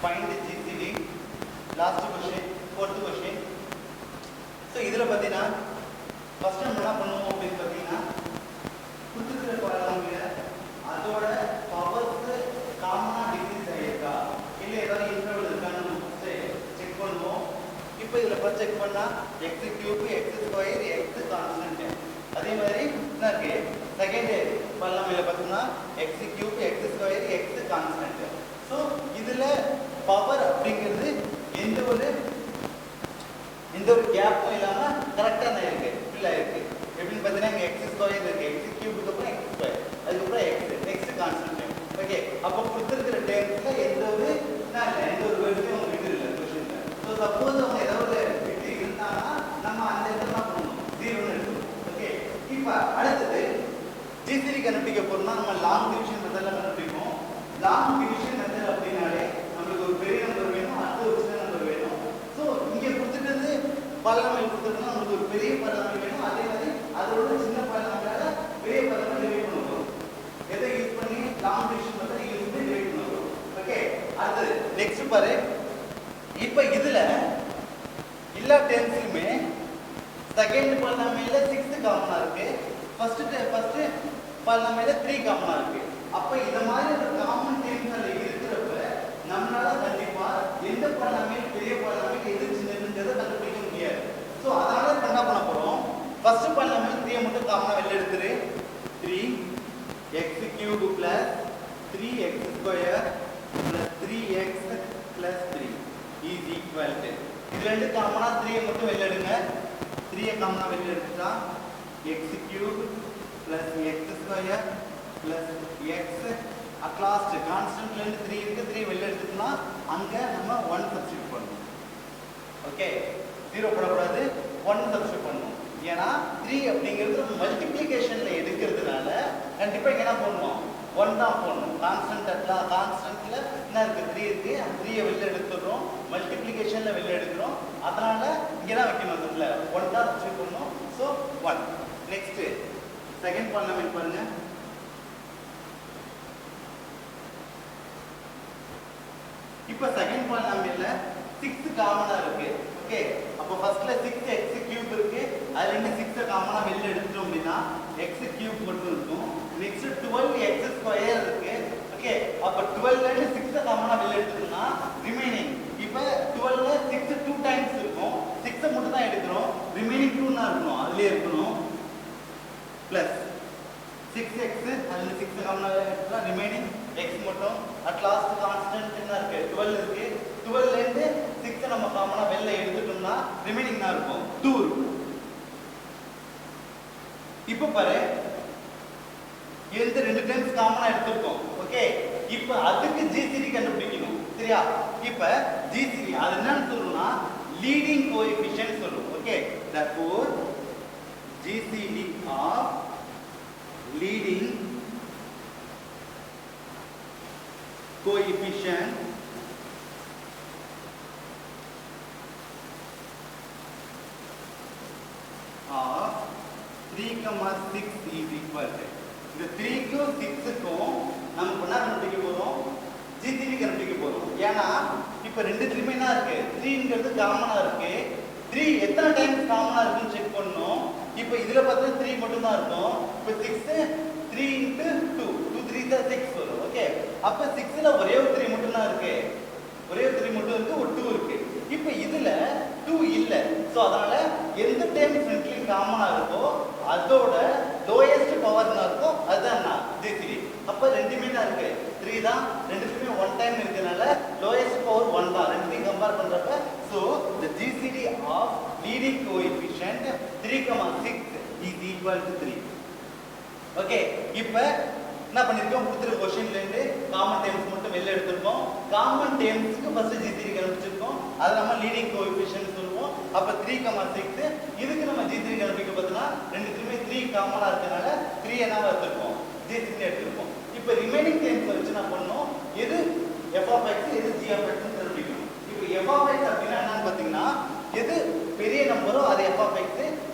find the GCD. Last question, fourth question. So இதுல பாத்தீங்கன்னா first நம்ம என்ன பண்ணுவோம் அப்படின்னு பாத்தீங்கன்னா கொடுத்துக்கிற பாருங்க அதோட பவர்ஸ் காமனா டிக்ரீஸ் ஆயிருக்கா இல்ல ஏதாவது இன்டர்வல் இருக்கான்னு நம்ம செக் பண்ணுவோம். இப்போ இதுல ஃபர்ஸ்ட் செக் பண்ணா x cube x square x constant. அதே மாதிரி என்ன இருக்கு செகண்ட் பாலினாமியல்ல பார்த்தோம்னா x cube x square x constant. So இதுல பவர் அப்படிங்கிறது எந்த ஒரு கேப்பும் இல்லாம கரெக்டா தான் இருக்கு, ஃபில் ஆயிருக்கு. எப்படின்னு பார்த்தீங்கன்னா இங்க x ஸ்கொயர் இருக்கு, x கியூபுக்கு அப்புறம் x ஸ்கொயர், அதுக்கப்புறம் x கான்ஸ்டன்ட். ஓகே, அப்போ கொடுத்துருக்கிற டேர்ம்ஸ்ல எந்த ஒரு வேர்டையும் அவங்க விட்டு இல்லை கொஸ்டின்ல. ஸோ சப்போஸ் அவங்க ஏதாவது விட்டு இருந்தாங்கன்னா நம்ம அந்த இடத்துல என்ன பண்ணணும், 0ன்னு எடுக்கணும். ஓகே, இப்போ அடுத்தது ஜிசிடி கண்டுபிடிக்க போறோம்னா நம்ம லாங் டிவிஷன் மெத்தட்ல கண்டுபிடிப்போம். லாங் டிவிஷன் மெத்தட் அப்படின்னாலே நம்மளுக்கு ஒரு பெரிய நம்பர் வேணும், அடுத்து ஒரு சின்ன நம்பர் வேணும். ஸோ இங்க கொடுத்துட்டு பாலினாமியல் கொடுத்துருக்கோம்னா நம்மளுக்கு ஒரு பெரிய பாலினாமியல் வேணும், அதே மாதிரி அதோட சின்ன பாலினாமியலால பெரிய பாலினாமியல் டிவைட் பண்ணுவோம். எதை யூஸ் பண்ணி லாங் டிவிஷன் மெத்தட் யூஸ் பண்ணி டிவைட் பண்ணுவோம். ஓகே, அடுத்து நெக்ஸ்ட் பாரு. இப்போ இதுல எல்லா டேர்ம்ஸ்லயுமே செகண்ட் பாலினாமியல்ல 6 காமனா இருக்கு, ஃபர்ஸ்ட் பாலினாமியல்ல 3 காமனா இருக்கு. அப்ப இந்த மாதிரி ஒரு காமன் டேர்ம்ஸ்ல இருக்கிறப்ப நம்மளால கண்டிப்பா எந்த பாலினாமியல் பெரிய பாலினாமியல் எது சின்னதுன்றதை கண்டுபிடிக்க முடியாது. ஸோ அதனால என்ன பண்ண போறோம், ஃபர்ஸ்ட் பாலினாமியல் 3 மட்டும் காமனா வெளில எடுத்துரு. 3x cube plus 3x square plus 3x plus 3 is equal to இது ரெண்டு காமனா 3 மட்டும் வெளில எடுங்க. 3 காமனா வெளில எடுத்துட்டா x cube plus x square plus x at last கான்ஸ்டன்ட்ல இருந்து 3 இருக்கு, 3 வெளில எடுத்துட்டோம்னா அங்க நம்ம 1 சப்ஸ்டிட்யூட் பண்ணணும். ஓகே, 0 போடக்கூடாது, 1 சப்ஸ்டிட்யூட் பண்ணணும். ஏன்னா 3 அப்படிங்கிறது மல்டிப்ளிகேஷன்ல எடுக்கிறதுனால கண்டிப்பா இங்க என்ன பண்ணுவோம், 1 தான் போடணும். கான்ஸ்டன்ட்ல என்ன இருக்கு, 3 இருக்கு, அந்த 3 வெளில எடுத்துறோம், மல்டிப்ளிகேஷன்ல வெளில எடுக்கிறோம். அதனால இங்க தான் வைக்கணும், அதுல 1 தான் சப்ஸ்டிட்யூட் பண்ணணும். சோ 1. நெக்ஸ்ட் செகண்ட் பாலினாமியல் பாருங்க. இப்போ செகண்ட் பாலினாமியல்ல 6 காமனா இருக்கு. ஓகே, அப்போ ஃபர்ஸ்ட்ல 6x கியூப் இருக்கு, அதுல இருந்து 6 காமனா வெளில எடுத்துட்டோம் அப்படினா x கியூப் மட்டும் இருக்கும். நெக்ஸ்ட் 12x ஸ்கொயர் இருக்கு. ஓகே, அப்ப 12ல இருந்து 6 காமனா வெளில எடுத்துட்டோம்னா ரிமைனிங் இப்போ 12ல 6 2 டைம்ஸ் இருக்கும், 6 மட்டும் தான் எடுக்கிறோம், ரிமைனிங் 2 தான் இருக்கணும், அதுலயே இருக்கணும். பிளஸ் 6x அதுல 6 காமனா எடுத்தா ரிமைனிங் x மட்டும். அட் லாஸ்ட் கான்ஸ்டன்ட் என்ன இருக்கு, 12 இருக்கு. 12ல இருந்து 6 நம்ம காமனா வெளில எடுத்துட்டோம்னா ரிமைனிங் என்ன இருக்கும், 2 இருக்கும். இப்போ பாரு, இந்த ரெண்டு டைம்ஸ் காமனா எடுத்துட்டோம். ஓகே, இப்போ அதுக்கு ஜிசிடி கண்டுபிடிக்கணும். சரியா? இப்போ ஜிசிடி அது என்னன்னு சொல்றோம்னா லீடிங் கோஎஃபிஷியன்ட் சொல்றோம். Okay, therefore GCD of leading coefficient of 3,6 is equal to இந்த 3 க்கும் 6 க்கும் நம்ம என்ன கண்டுபிடிக்க போறோம், ஜிசிடி கண்டுபிடிக்க போறோம். ஏன்னா இப்போ ரெண்டுத்துலயுமே என்ன இருக்கு, 3ங்கிறது காமனா இருக்கு. 3 எத்தனை டைம்ஸ் காமனா இருக்குன்னு செக் பண்ணனும். இப்போ இதுல பார்த்தா 3 மட்டும் தான் இருக்கும். இப்போ 6 3 into 2 2 3 தான் 6 வரும். ஓகே, அப்ப 6ல ஒரே ஒரு 3 மட்டும் தான் இருக்கு, ஒரே ஒரு 3 மட்டும் இருக்கு, ஒரு 2 இருக்கு. இப்போ இதுல 2 இல்ல. சோ அதனால எந்த டைம் ஃப்ரண்ட்லி காமனா இருக்கோ அதோட லோயஸ்ட் பவர் என்ன இருக்கோ அதுதான் ஜிசிடி. அப்ப ரெண்டுமே தான் இருக்கு, 3 தான், ரெண்டுத்துமே 1 டைம் இருக்கனால லோயஸ்ட் பவர் 1 தான். ரெண்டுத்தையும் கம்பேர் பண்றப்ப so the GCD of leading coefficient 3,6 is equal to 3. Okay, இப்போ என்ன பண்ணிருக்கோம், கொடுத்துருக்க क्वेश्चनல இருந்து காமன் டேர்ம்ஸ் மட்டும் வெளில எடுத்துறோம். காமன் டேர்ம்ஸ்க்கு ஃபர்ஸ்ட் ஜிசிடி கண்டுபிடிச்சிருக்கோம், அத நம்ம லீடிங் கோஎஃபிஷியன்ட் சொல்லுவோம். அப்ப 3,6 இதுக்கு நம்ம ஜிசிடி கண்டுபிடிக்க பார்த்தா ரெண்டுத்துலயுமே 3 காமனா இருக்கனால 3 என்னவா எடுத்துறோம், ஜிசிடி எடுத்துறோம். இப்போ ரிமைனிங் டேர்ம்ஸ் வச்சு என்ன பண்ணனும், எது f of x எது g of x ன்னு கண்டுபிடிக்கணும். இப்போ f of x அப்படினா என்னன்னு பாத்தீங்கன்னா எது பெரிய நம்பரோ அது f of x,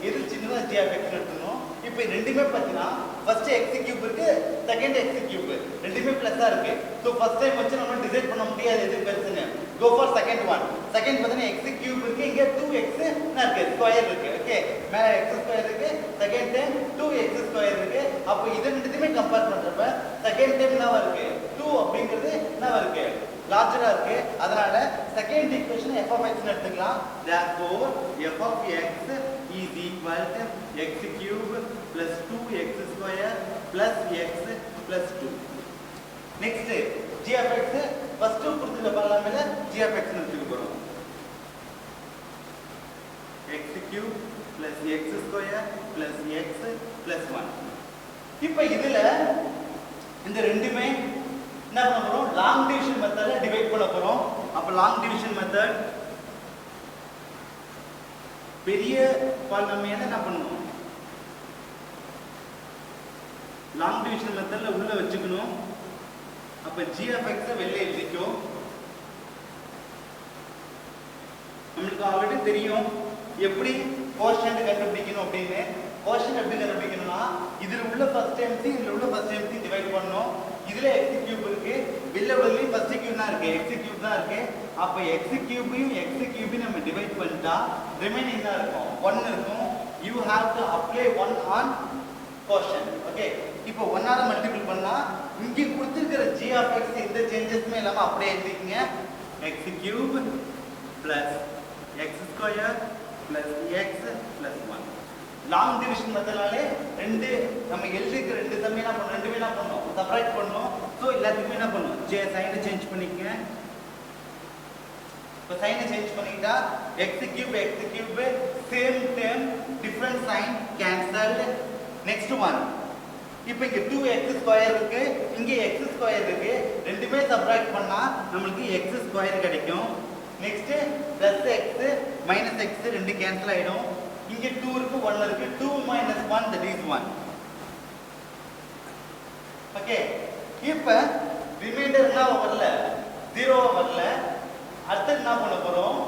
எது சின்னதோ g of x ன்னு எடுத்துக்கணும். இப்போ ரெண்டுமே பாத்தீங்கன்னா ஃபர்ஸ்ட் x கியூப் இருக்கு, செகண்ட் x கியூப், ரெண்டுமே பிளஸ்ஸா இருக்கு. ஸோ ஃபர்ஸ்ட் டைம் வச்சு நம்ம டிசைட் பண்ண முடியாது எது பெருசுன்னு. Go for second one. Second பார்த்தீங்கன்னா எக்ஸ் கியூப் இருக்கு, இங்கே 2x இருக்கு, ஸ்கொயர் இருக்கு. ஓகே, மேலே எக்ஸ் ஸ்கொயர் இருக்கு, செகண்ட் டைம் 2x ஸ்கொயர் இருக்கு. அப்போ இது ரெண்டுத்தையுமே கம்பேர் பண்றப்ப செகண்ட் டைம் என்ன இருக்கு 2 அப்படிங்கிறது என்ன இருக்கு லார்ஜரா இருக்கு. அதனால second equation f of x ன்னு எடுத்துக்கலாம். therefore f of x is equal to x cube plus 2x square plus x plus 2. next g of x first கொடுத்துட்ட பாலாமேல g of x ன்னு எடுத்துக்க போறோம். x cube plus x square plus x plus 1. இப்போ இதுல இந்த ரெண்டுமே என்ன பண்ண போறோம் லாங் டிவிஷன் மெத்தட்ல டிவைட் பண்ண போறோம். அப்ப லாங் டிவிஷன் மெத்தட் பெரிய பாலினாமியலை என்ன பண்ணணும் லாங் டிவிஷன் மெத்தட்ல உள்ள வச்சுக்கணும். அப்ப g of x வெளிய எழுதிக்கோ. நமக்கு ஆல்ரெடி தெரியும் எப்படி கோஷன்ட் கண்டுபிடிக்கணும் அப்படின்னு. கோஷன்ட் எப்படி கண்டுபிடிக்கணும்னா இதுல உள்ள ஃபர்ஸ்ட் டைம்ஸ் இதுல உள்ள ஃபர்ஸ்ட் டைம்ஸ் டிவைட் பண்ணனும். இதுல x கியூப் இருக்கு, வெளிய வெளிய ஃபர்ஸ்ட் கியூப் தான் இருக்கு, x கியூப் தான் இருக்கு. அப்ப x கியூபையும் x கியூபையும் நம்ம டிவைட் பண்ணிட்டா ரிமைனிங் என்ன இருக்கும் 1 இருக்கும். you have to apply 1 on quotient. Okay, இப்போ 1 ஆல மல்டிபிள் பண்ணா இங்க கொடுத்திருக்கிற g of x எந்த சேஞ்சஸ்மே இல்லாம அப்படியே எழுதிக்கங்க. x cube plus x square plus x plus 1. Long division மெத்தட்னாலே ரெண்டு நம்ம எழுதிக்கிற ரெண்டு சம் என்ன பண்ணணும் ரெண்டுமே என்ன பண்ணணும் செப்பரேட் பண்ணணும். சோ எல்லாத்துக்குமே என்ன பண்ணணும் சைனை சேஞ்ச் பண்ணிக்கங்க. இப்போ சைனை சேஞ்ச் பண்ணிட்டா x cube same term different sign cancelled. Next one இப்போ இங்க 2x ஸ்கொயர் இருக்கு, இங்க x ஸ்கொயர் இருக்கு, ரெண்டுமே சப்ட்ராக்ட் பண்ணா நமக்கு x ஸ்கொயர் கிடைக்கும். Next plus x minus x ரெண்டு கேன்சல் ஆயிடும். இங்க 2 இருக்கு 1 இருக்கு, 2 minus 1 that is 1. ஓகே, இப்போ ரிமைண்டர் என்ன வரல 0 வரல. அடுத்து என்ன பண்ண போறோம்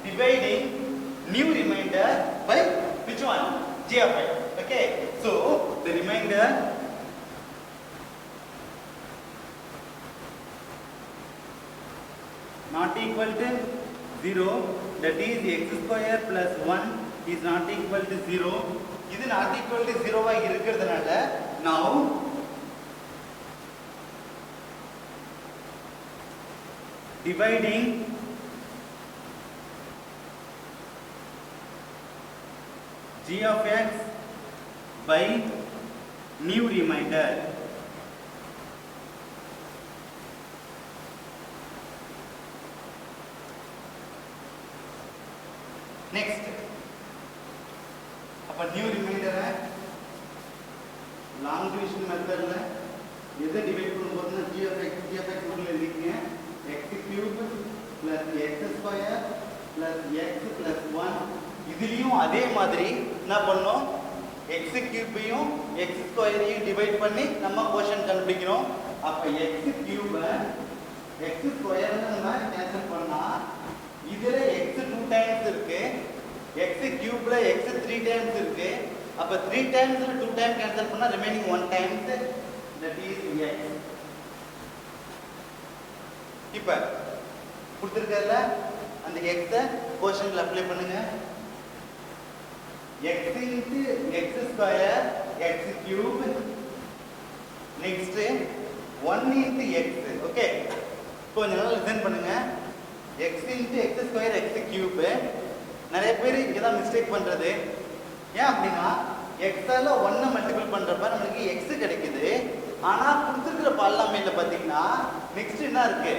dividing new remainder by which one g of x. okay, so the remainder not equal to 0, that is x square plus 1 is not equal to 0. இது not equal to 0 ஆ இருக்கிறதுனால now dividing g of x by new remainder. next அப்ப new ரிமைண்டரை long division மெத்தட்ல எதை divide பண்ணும்போதுன்னா g of x உள்ள எழுதிக்கங்க. x cube plus x square plus x plus 1. இதுலயும் அதே மாதிரி என்ன பண்ணோம் x கியூபையும் x ஸ்கொயரையும் டிவைட் பண்ணி நம்ம கோஷன் கண்டுபிடிக்கிறோம். அப்ப x கியூபை x ஸ்கொயர்னு நம்ம கேன்சல் பண்ணா இதுல x 2 டைம்ஸ் இருக்கு, x கியூப்ல x 3 டைம்ஸ் இருக்கு. அப்ப 3 டைம்ஸ்ல 2 டைம் கேன்சல் பண்ணா remaining 1 times that is x. இப்ப கொடுத்திருக்கல அந்த x கோஷன்ல அப்ளை பண்ணுங்க. x into x square x cube next 1 into x. Okay, கொஞ்ச நேரம் லிசன் பண்ணுங்க. x into x square x cube நிறைய பேர் இங்க தான் மிஸ்டேக் பண்றது. ஏன் அப்படின்னா x ஆல 1 மல்டிபிள் பண்றப்ப நமக்கு x கிடைக்குது. ஆனா கொடுத்திருக்கிற பாலினாமியல்ல பாத்தீங்கன்னா நெக்ஸ்ட் என்ன இருக்கு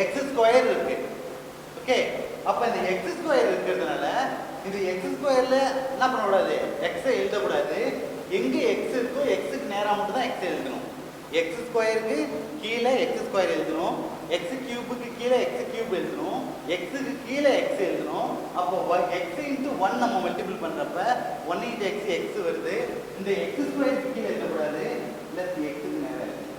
x ஸ்கொயர் இருக்கு. ஓகே, அப்ப இந்த x ஸ்கொயர் இருக்கிறதுனால இது x ஸ்கொயர்ல என்ன பண்ண கூடாது x எழுத கூடாது. எங்க x இருக்கோ x க்கு நேரா மட்டும் தான் x எழுதணும். x ஸ்கொயருக்கு கீழ x ஸ்கொயர் எழுதணும், x கியூபுக்கு கீழ x கியூப் எழுதணும், x க்கு கீழ x எழுதணும். அப்போ x into 1 நம்ம மல்டிபிள் பண்றப்ப 1 into x x வருது. இந்த x ஸ்கொயருக்கு கீழ எழுத கூடாது, பிளஸ் x க்கு நேரா எழுதணும்.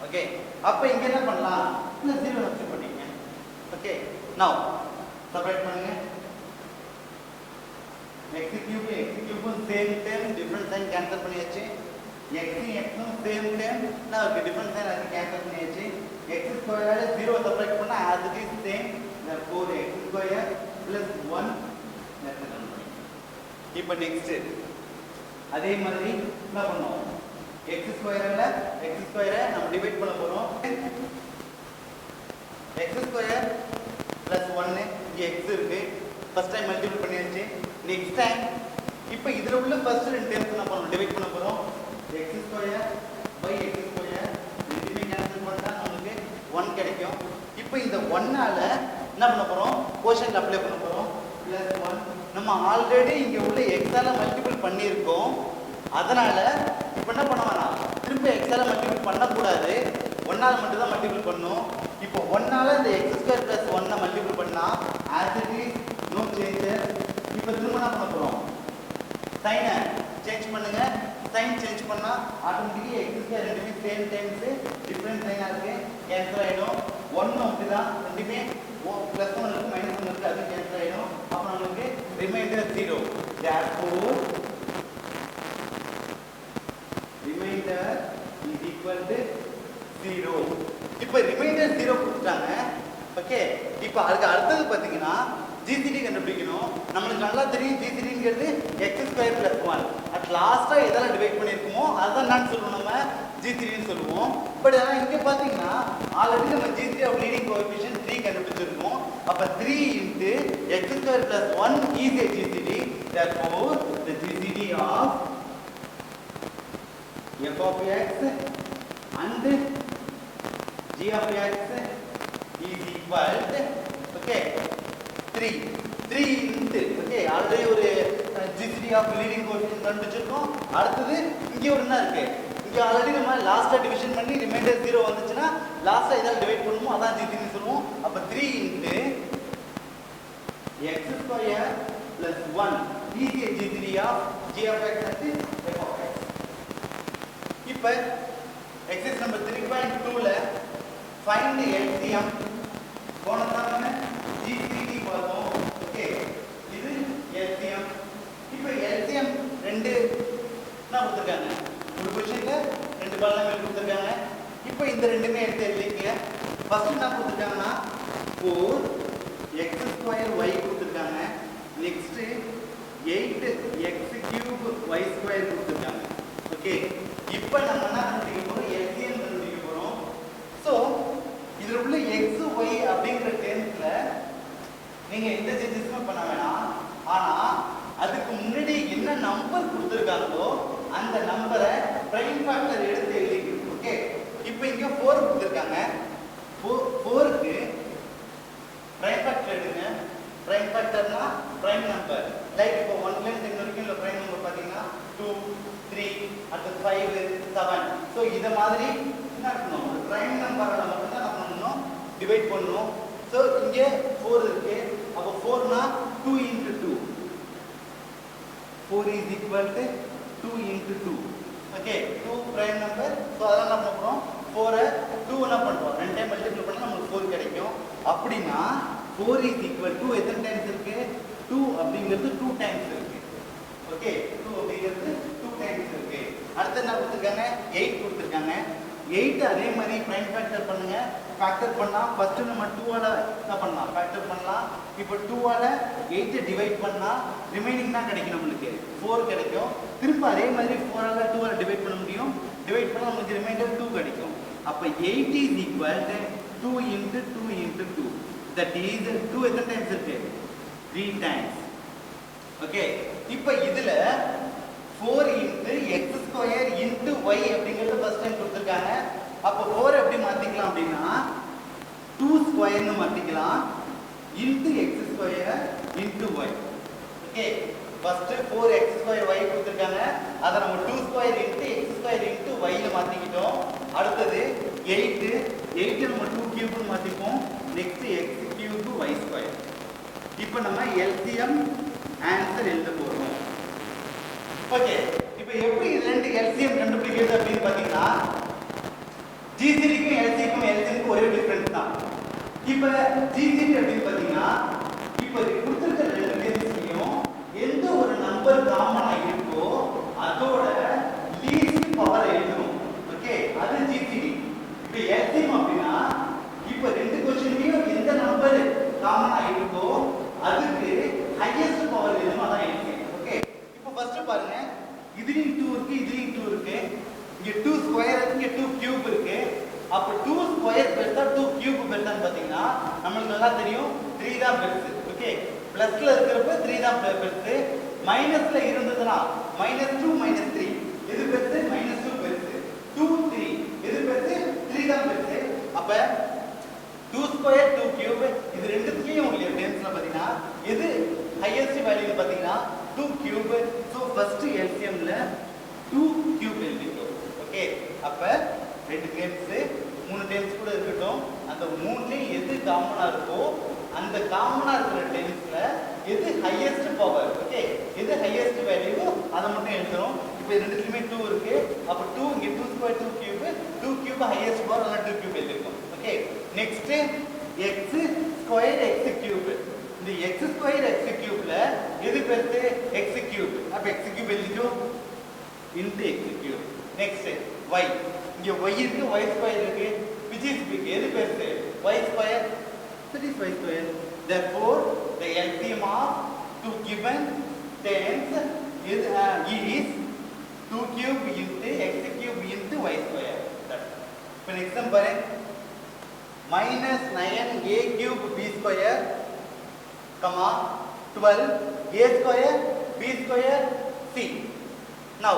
ஓகே, அப்ப இங்க என்ன பண்ணலாம் பிளஸ் 0 சப்ஸ்டிட்யூட் பண்ணிங்க. ஓகே, நவ செப்பரேட் பண்ணுங்க. x cube same time different sign cancel பண்ணியாச்சு. x சேம் டைம் நான் ஒரு டிஃபரன்ஸ் சைன் அது கேன்சல் பண்ணியாச்சு x ஸ்கொயர் 0 சப்ட்ராக்ட் பண்ணா as it is same therefore x square plus 1 இப்போ நெக்ஸ்ட் அதே மாதிரி என்ன பண்ணுவோம் x ஸ்கொயர்ல x ஸ்கொயரை நம்ம டிவைட் பண்ண போறோம் x ஸ்கொயர் plus 1 இங்க x இருக்கு ஃபர்ஸ்ட் டைம் மல்டிபிள் பண்ணியாச்சு நெக்ஸ்ட் டைம் இப்போ இதுல உள்ள ஃபர்ஸ்ட் ரெண்டு டேர்ம்ஸ் என்ன பண்ணனும் டிவைட் பண்ண போறோம் x square by x square ரெண்டுமே கேன்சல் பண்ணா நமக்கு 1 கிடைக்கும் இப்போ இந்த 1 ஆல என்ன பண்ண போறோம் கோஷன்ட் அப்ளை பண்ண போறோம் +1 நம்ம ஆல்ரெடி இங்க உள்ள x ஆல மல்டிபிள் பண்ணியிருக்கோம் அதனால இப்போ என்ன பண்ண வேணாம் திரும்ப x ஆல மல்டிபிள் பண்ண கூடாது 1 ஆல மட்டும் தான் மல்டிபிள் பண்ணனும் இப்போ 1 ஆல இந்த x ஸ்கொயர் + 1 ஐ மல்டிபிள் பண்ணா as it is no changes இப்போ திரும்ப என்ன பண்ண போறோம் சைனை சேஞ்ச் பண்ணுங்க சைன் சேஞ்ச் பண்ணா ஆட்டோமேட்டிக்கலி x ஸ்கொயர் ரெண்டுமே சேம் டைம்ஸ் டிஃபரண்ட் சைனா இருக்கு கேன்சல் ஆயிடும் 1 அப்படிதான் ரெண்டுமே +1 இருக்கு -1 இருக்கு அது கேன்சல் ஆயிடும் அப்ப நமக்கு reminder 0 therefore remainder is equal to 0 இப்போ ரிமைண்டர் 0 கொடுத்தாங்க ஓகே இப்போ அதுக்கு அடுத்து பாத்தீங்கன்னா GCD கண்டுபிடிக்கணும் நமக்கு நல்லா தெரியும் GCDங்கிறது x ஸ்கொயர் + 1 அட் லாஸ்டா எதெல்லாம் டிவைட் பண்ணிருக்கோமோ அதான் நான் சொல்லுவோம் நம்ம GCD ன்னு சொல்லுவோம் பட் ஆனா இங்க பாத்தீங்கன்னா ஆல்ரெடி நம்ம GCD ஆஃப் லீடிங் கோஎஃபிஷியன்ட் 3 கண்டுபிடிச்சிருக்கோம் அப்ப 3 * x square + 1 is a GCD therefore the GCD of f of x and g of x is equal to okay 3 into okay already ஒரு GCD of leading coefficient கண்டுபிடிச்சிருக்கோம் அடுத்து இங்க ஒரு என்ன இருக்கு இங்க ஆல்ரெடி நம்ம லாஸ்டா டிவிஷன் பண்ணி ரிமைண்டர் 0 வந்துச்சுனா லாஸ்டா இதால டிவைட் பண்ணுவோம் அதான் GCD ன்னு சொல்லுவோம் அப்ப 3 into x square plus 1 is a GCD of g of x and f of x இப்ப exercise number 3.2 ல find the LCM போனதான GCD பார்த்தோம் ஓகே இது LCM இப்போ LCM ரெண்டு என்ன கொடுத்திருக்காங்க ஒரு क्वेश्चनல ரெண்டு பாலினாமியல் கொடுத்திருக்காங்க இப்போ இந்த ரெண்டுமே எடுத்து எழுதிங்க ஃபர்ஸ்ட் என்ன கொடுத்திருக்காங்கன்னா 4 x2y கொடுத்திருக்காங்க நெக்ஸ்ட் 8x3y² கொடுத்திருக்காங்க ஓகே இப்போ நம்ம என்ன கண்டுபிடிக்க போறோம் LCM கண்டுபிடிக்க போறோம் சோ இதுல உள்ள x y அப்படிங்கற டேர்ம்ஸ்ல நீங்க எந்த சேஞ்சஸும் பண்ண வேணாம் ஆனா அதுக்கு முன்னாடி என்ன நம்பர் கொடுத்திருக்காங்களோ அந்த நம்பரை பிரைம் ஃபேக்டர் எடுத்து எழுதிக்கணும் ஓகே இப்போ இங்க 4 கொடுத்திருக்காங்க 4 க்கு பிரைம் ஃபேக்டர் எடுங்க பிரைம் ஃபேக்டர்னா பிரைம் நம்பர் லைக் இப்போ 1 ல இருந்து 10 வரைக்கும் உள்ள பிரைம் நம்பர் பாத்தீங்கன்னா 2 3 அடுத்து 5 7 சோ இத மாதிரி என்ன பண்ணனும் ஒரு பிரைம் நம்பரால மட்டும் தான் நம்ம பண்ணனும் டிவைட் பண்ணனும் சோ இங்க 4 இருக்கு அப்ப 4 னா 2 into 2 4 is equal to 2 into 2 okay 2 prime number so அத என்ன பண்றோம் 4 2 என்ன பண்றோம் ரெண்டு டைம் மல்டிப்ளை பண்ணா நமக்கு 4 கிடைக்கும் அப்படினா 4 is equal to எத்தனை டைம்ஸ் இருக்கு 2 அப்படிங்கிறது 2 டைம்ஸ் இருக்கு ஓகே 2 அப்படிங்கிறது 2 டைம்ஸ் இருக்கு அடுத்து என்ன கொடுத்திருக்காங்க 8 கொடுத்திருக்காங்க 8 அதே மாதிரி பிரைம் ஃபேக்டர் பண்ணுங்க ஃபேக்டர் பண்ணா ஃபர்ஸ்ட் நம்ம 2 ஆல என்ன பண்ணலாம் ஃபேக்டர் பண்ணலாம் இப்போ 2 ஆல 8 டிவைட் பண்ணா ரிமைனிங் தான் கிடைக்கும் நமக்கு 4 கிடைக்கும் திரும்ப அதே மாதிரி 4 ஆல 2 ஆல டிவைட் பண்ண முடியும் டிவைட் பண்ணா நமக்கு ரிமைண்டர் 2 கிடைக்கும் அப்ப 8 is equal to 2 into 2 into 2 that is 2 எத்தனை டைம்ஸ் இருக்கு 3 டைம்ஸ் ஓகே இப்போ இதுல 4 into x square into y அப்படிங்கறது ஃபர்ஸ்ட் டைம் கொடுத்திருக்காங்க அப்ப 4 எப்படி மாத்திக்கலாம் அப்படினா 2 ஸ்கொயர் னு மாத்திக்கலாம் into x square into y okay first 4x square y கொடுத்திருக்காங்க அத நம்ம 2 square into x square into y ல மாத்திக்கிட்டோம் அடுத்து 8 நம்ம 2 கியூப் னு மாத்திப்போம் next x cube y square இப்போ நம்ம LCM ஆன்சர் எழுத போறோம் ஓகே இப்போ எப்படி ரெண்டு LCM கண்டுபிடிக்கிறது அப்படினு பாத்தீங்கன்னா GCD க்கும் LCM க்கும் ஒரே டிஃபரன்ஸ் தான் இப்போ GCD அப்படினு பாத்தீங்கன்னா இப்போ கொடுத்திருக்கிற ரெண்டு டேர்ம்ஸ்லயும் எந்த ஒரு நம்பர் காமனா இருக்கோ அதோட லீஸ்ட் பவர் இப்போ எல்சிஎம் அப்படின்னா இப்போ ரெண்டு क्वेश्चनலயும் எந்த நம்பர் காமனா இருக்கோ அதுக்கு ஹையஸ்ட் பவர் எதுமோ அதான் எல்சிஎம். ஓகே, இப்போ ஃபர்ஸ்ட் பாருங்க, இதுலயும் 2 இருக்கு, இதுலயும் 2 இருக்கு, இங்க 2 ஸ்கொயர் இருக்கு, இங்க 2 கியூப் இருக்கு. அப்ப 2 ஸ்கொயர் பெருசா 2 கியூப் பெருசான்னு பாத்தீங்கன்னா நமக்கு நல்லா தெரியும் 3 தான் பெருசு. ஓகே, பிளஸ்ல இருக்கிறப்ப 3 தான் பெருசு, மைனஸ்ல இருந்ததுன்னா -2 -3 எது பெருசு? -2 பெருசு, 2 3 எது பெருசு? 3 தான் பெருசு. அப்ப 2 ஸ்கொயர் 2 கியூப் இது ரெண்டுத்துலயும் உங்களுக்கு டென்ஸ்ல பாத்தீங்கன்னா எது ஹையஸ்ட் வேல்யூ பாத்தீங்கன்னா 2 கியூப். சோ ஃபர்ஸ்ட் எல்சிஎம்ல 2 கியூப் எழுதிட்டோம். ஓகே, அப்ப ரெண்டு டேர்ம்ஸ் 3 டேர்ம்ஸ் கூட இருக்கட்டும், அந்த மூணுலயும் எது காமனா இருக்கோ அந்த காமனா இருக்கிற டேர்ம்ஸ்ல எது ஹையஸ்ட் பவர், ஓகே, எது ஹையஸ்ட் வேல்யூ அதை மட்டும் எழுதுறோம். இப்போ ரெண்டுத்துலயுமே 2 இருக்கு, அப்ப 2 இங்க 2 square 2 cube, 2 cube highest power, அதனால 2 கியூப் எழுதிருக்கோம். Okay, next x square x cube. இந்த x ஸ்கொயர் x கியூப்ல எது பெருசு? x cube. அப்ப x கியூப் எழுதிட்டோம் into x cube. Next y, இங்க y இருக்கு, y ஸ்கொயர் இருக்கு, which is big, எது பெருசு? y square, that is y square. Therefore the LCM of two given terms is 2 cube into x cube into y square. இப்போ next sum பாருங்க, -9a cube b square, 12 a square b square c. Now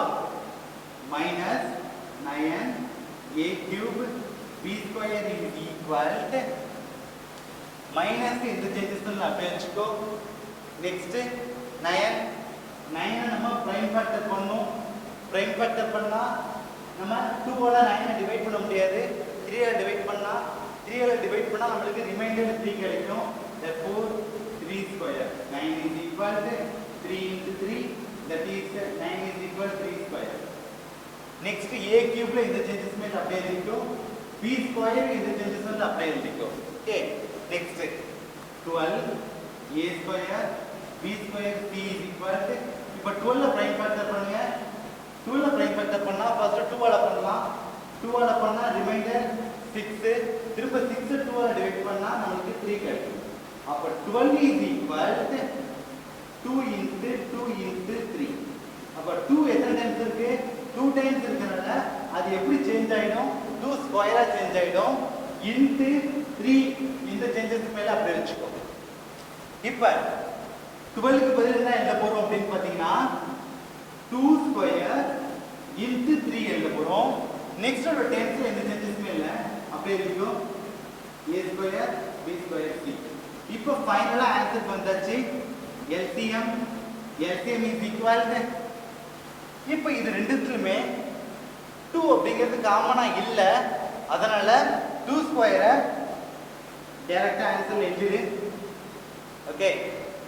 -9a cube b square is equal to minus இந்த changes அப்படியே வச்சுக்கோ. Next 9 நம்ம prime factor பண்ணோம். Prime factor பண்ணா நம்ம 2 ஆல 9 டிவைட் பண்ண முடியாது, 3 ஆல டிவைட் பண்ணா நமக்கு ரிமைண்டர் 3 கிடைக்கும். therefore 3 square 9 is equal to 3 into 3, that is 9 is equal to 3 square. Next a கியூப்ல இந்த சேஞ்சஸ் மேல அப்படியே எழுதிக்கோ, b ஸ்கொயர் இந்த சேஞ்சஸ் மேல அப்படியே எழுதிக்கோ. Okay, next 12 a square b square c is equal to, இப்போ 12 பிரைம் ஃபேக்டர் பண்ணுங்க. 12 பிரைம் ஃபேக்டர் பண்ணா ஃபர்ஸ்ட் 2 ஆல பண்ணலாம், 2 ஆல பண்ணா ரிமைண்டர் 6, திரும்ப 6 2 ஆல டிவைட் பண்ணா நமக்கு 3 கிடைக்கும். அப்ப 12 is equal to 2 into 2 into 3. அப்ப 2 எத்தனை டைம்ஸ் இருக்கு? 2 டைம்ஸ் இருக்கறனால அது எப்படி சேஞ்ச் ஆயிடும்? 2 ஸ்கொயரா சேஞ்ச் ஆயிடும் into 3. இந்த சேஞ்சஸ் மேல அப்படியே வெச்சுக்கோ. இப்போ 12 க்கு பதிலா என்ன எழுத போறோம் அப்படினு பாத்தீங்கன்னா 2 ஸ்கொயர் into 3 எழுத போறோம். நெக்ஸ்ட் ஒரு டெர்ம்ஸ்ல இந்த சேஞ்சஸ் மேல அப்படியே எழுதிக்கோ, a square b square c. இப்போ ஃபைனலா ஆன்சர் வந்தாச்சு. LCM is equal to, இப்போ இது ரெண்டுத்துலயுமே 2 அப்படிங்கிறது காமனா இல்ல, அதனால 2 ஸ்கொயரை டைரக்டா ஆன்சர் எழுதிரு. ஓகே,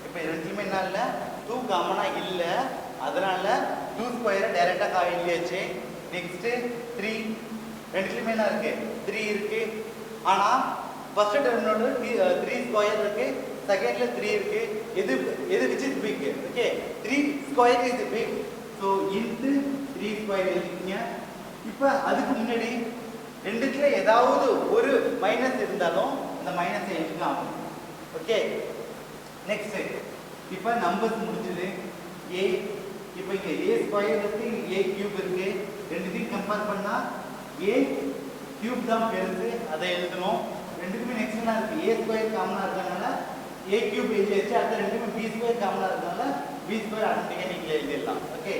இப்போ ரெண்டுலயுமே என்ன இல்ல, 2 காமனா இல்ல, அதனால 2 ஸ்கொயரை டைரக்டா எழுதியாச்சு. நெக்ஸ்ட் 3, ரெண்டுலயுமே என்ன இருக்கு? 3 இருக்கு. ஆனா ஃபர்ஸ்ட் டெர்மோட 3 ஸ்கொயர் இருக்கு, செகண்ட்ல 3 இருக்கு. எது which is big? Okay, 3 square is big, so into 3 square எழுதிக்கங்க. இப்போ அதுக்கு முன்னாடி ரெண்டுத்துல ஏதாவது ஒரு மைனஸ் இருந்தாலும் அந்த மைனஸை எழுதலாம். ஓகே, நெக்ஸ்ட் இப்போ நம்பர்ஸ் முடிஞ்சது. a, இப்போ இங்க a ஸ்கொயர் இருக்கு, a கியூப் இருக்கு, ரெண்டுத்தையும் கம்பேர் பண்ணா a கியூப் தான் பெருசு, அதை எழுதணும். ரெண்டுக்குமே நெக்ஸ்ட் என்ன இருக்கு? a ஸ்கொயர் காமனா இருக்கறனால a கியூப் எழுதியாச்சு. அடுத்து ரெண்டுமே b ஸ்கொயர் காமனா இருக்கறனால b ஸ்கொயர் ஆட்டோமேட்டிக்கா நீங்க எழுதிடலாம். ஓகே,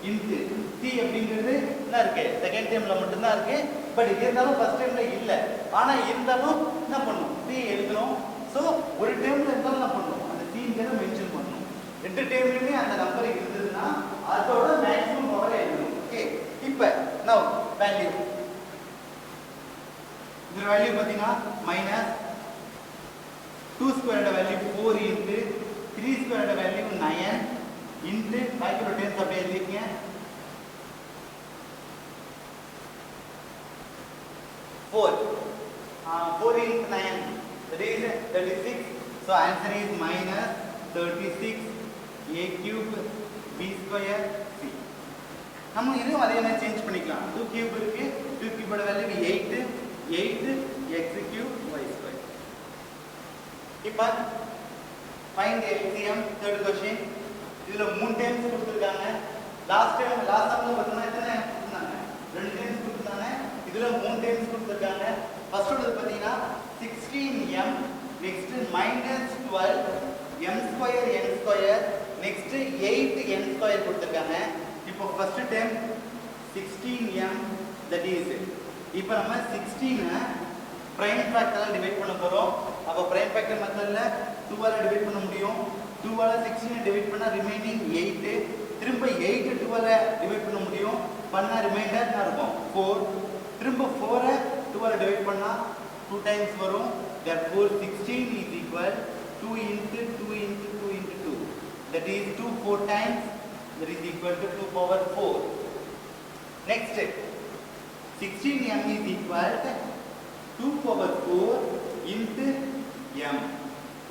இன்டு c அப்படிங்கிறது என்ன இருக்கு? செகண்ட் டைம்ல மட்டும் தான் இருக்கு, பட் இருந்தாலும் ஃபர்ஸ்ட் டைம்ல இல்ல. ஆனா இருந்தாலும் என்ன பண்ணணும்? c எழுதணும். சோ ஒரு டைம்ல இருந்தாலும் என்ன பண்ணணும்? அந்த c-ங்கற மென்ஷன் பண்ணணும். ரெண்டு டைம்லயுமே அந்த நம்பர் இருந்ததுன்னா அதோட மேக்ஸிமம் பவர் எழுதணும். ஓகே, இப்போ நவ வேல்யூ, இந்த வேல்யூ பாத்தீங்கன்னா மைனஸ் 2 ஸ்கொயரோட வேல்யூ 4 இன்டு 3 ஸ்கொயரோட வேல்யூ 9 இன்டு 5 ரொட்டேஷன்ஸ் அப்படியே எழுதிக்கங்க. 4 into 9 that is 36. So answer is minus 36 a cube b square c. நம்ம இதுவும் அதே மாதிரி சேஞ்ச் பண்ணிக்கலாம். 2 கியூப் இருக்கு, 2 கியூபோட value 8, 8x cube y square. இப்போ find the LCM third question. இதுல 3 டைம்ஸ் கொடுத்திருக்காங்க. லாஸ்ட் சம்ல பார்த்தோம்னா எத்தனை கொடுத்தாங்க? 2 டைம்ஸ் கொடுத்தாங்க. இதுல 3 டைம்ஸ் கொடுத்திருக்காங்க. ஃபர்ஸ்ட் ஒன்று பாத்தீங்கன்னா 16m next -12 m square n square next 8n square கொடுத்திருக்காங்க. இப்போ first time 16m that is இப்போ நம்ம 16 prime factor டிவைட் பண்ண போறோம். அப்ப prime factor மெத்தட்ல 2 ஆல டிவைட் பண்ண முடியும். 2 ஆல 16 டிவைட் பண்ணா ரிமைனிங் 8. திரும்ப 8 2 ஆல டிவைட் பண்ண முடியும். பண்ணா ரிமைண்டர் என்ன இருக்கும்? 4. திரும்ப 4 2 ஆல டிவைட் பண்ணா 2 டைம்ஸ் வரும். therefore 16 is equal 2 into 2 into 2 into 2. That is 2 4 times, that is equal to 2 power 4. Next 16m is equal to 2 power 4 into m.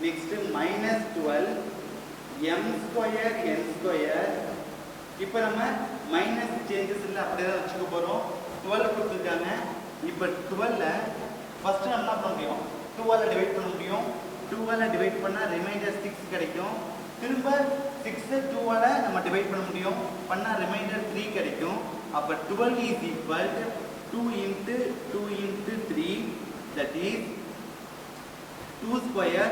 Next minus 12 m square n square. இப்போ நம்ம minus changes இல்ல அப்படியே தான் வச்சுக்க போறோம். 12 கொடுத்திருக்காங்க. இப்போ 12 ஃபர்ஸ்ட் நம்ம என்ன பண்ண முடியும்? 2 ஆல டிவைட் பண்ண முடியும். 2 ஆல டிவைட் பண்ணா ரிமைண்டர் 6 கிடைக்கும். திரும்ப 6 2 ஆல நம்ம டிவைட் பண்ண முடியும். பண்ணா ரிமைண்டர் 3 கிடைக்கும். அப்ப 12 is equal to 2 into 2 into 3, that is 2 square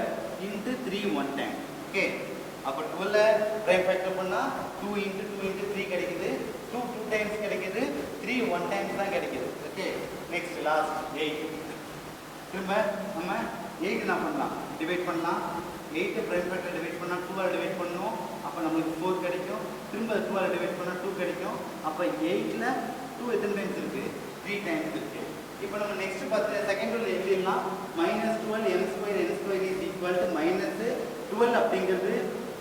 into 3 one time. Okay, அப்ப 12 prime factor பண்ணா 2 into 2 into 3 கிடைக்குது. 2 2 times கிடைக்குது. 3 one times தான் கிடைக்குது. Okay, next last 8. திரும்ப நம்ம 8 என்ன பண்ணலாம்? டிவைட் பண்ணலாம். 8 prime factor டிவைட் பண்ணா 2 ஆல டிவைட் பண்ணனும். அப்ப நமக்கு 4 கிடைக்கும். திரும்ப 2 ஆல டிவைட் பண்ணா 2 கிடைக்கும். அப்ப 8 ல 2 எத்தனை டைம்ஸ் இருக்கு? 3 டைம்ஸ் இருக்கு. இப்போ நம்ம நெக்ஸ்ட் பார்த்த செகண்ட் ரூல் எழுதிடலாம். -12 m square n square is equal to -12 அப்படிங்கிறது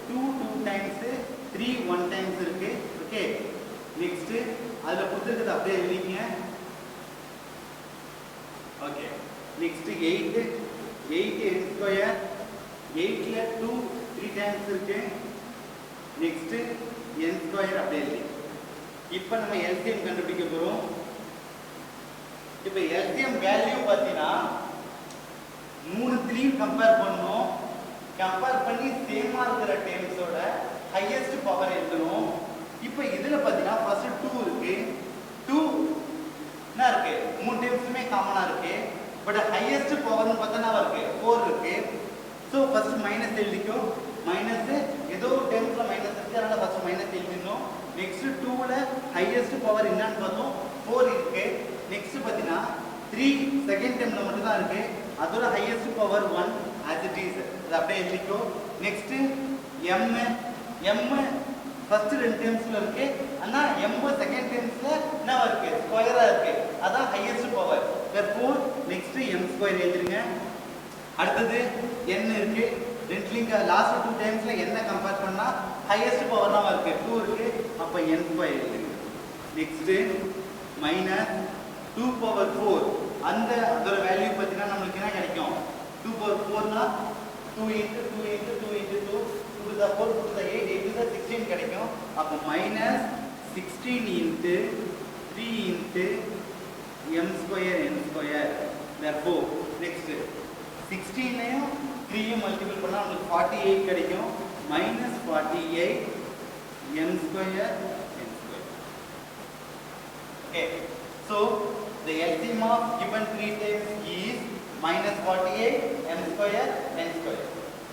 2 2 டைம்ஸ் 3 1 டைம்ஸ் இருக்கு. ஓகே, நெக்ஸ்ட் அதுல கொடுத்திருக்கிறது அப்படியே எழுதிங்க. ஓகே, நெக்ஸ்ட் 8 n square 8 ல 2 3 டைம்ஸ் இருக்கு. நெக்ஸ்ட் n square அப்படியே எழுதி. இப்போ நம்ம LCM கண்டுபிடிக்க போறோம். இப்போ LCM வேல்யூ பாத்தீங்கன்னா 3 3 கம்பேர் பண்ணனும். கம்பேர் பண்ணி சேமா இருக்கிற டேர்ம்ஸோட ஹையஸ்ட் பவர் எழுதணும். இப்போ இதுல பாத்தீங்கன்னா ஃபர்ஸ்ட் 2 இருக்கு. 2 என்ன இருக்கு? 3 டேர்ம்ஸ்மே காமனா இருக்கு. பட் ஹையஸ்ட் பவர்னு பார்த்தா இருக்கு 4 இருக்கு. சோ ஃபர்ஸ்ட் மைனஸ் எழுதிக்கோ. மைனஸ் ஏதோ டேர்ம்ஸ்ல மைனஸ் இருக்கு, அதனால ஃபர்ஸ்ட் மைனஸ் எழுதினோம். நெக்ஸ்ட் 2 ல ஹையஸ்ட் பவர் என்னன்னு பார்த்தோம் 4 இருக்கு. நெக்ஸ்ட் பாத்தீங்கன்னா 3 செகண்ட் டேர்ம்ல மட்டும் தான் இருக்கு. அதோட highest power 1 as it is. அது அப்படியே எழுதிக்கோ. நெக்ஸ்ட் m ஃபர்ஸ்ட் 2 டேர்ம்ஸ்ல இருக்கு. ஆனா m செகண்ட் டேர்ம்ஸ்ல என்ன இருக்கு? ஸ்கொயரா இருக்கு. அதான் highest power. therefore next m square எழுதிருங்க. அடுத்து n இருக்கு. ரெண்டுலங்க லாஸ்ட் 2 டைம்ஸ்ல என்ன கம்பேர் பண்ணா ஹையஸ்ட் பவர் தான் இருக்கு 2 இருக்கு. அப்ப n ஸ்கொயர் எழுதிருங்க. Next minus 2 power 4. அதோட வேல்யூ பார்த்தீங்கன்னா நமக்கு என்ன கிடைக்கும்? 2 power 4 னா 2 into 2 into 2 into 2 to the 4 to the 8 into the 16 கிடைக்கும். அப்ப minus 16 into 3 into m square n square. therefore next 16 ஐயும் 3 ஐயும் மல்டிபிள் பண்ணா நமக்கு 48 கிடைக்கும். minus 48 m square n square. Okay, so the LCM of given 3 terms is -48 m square n square.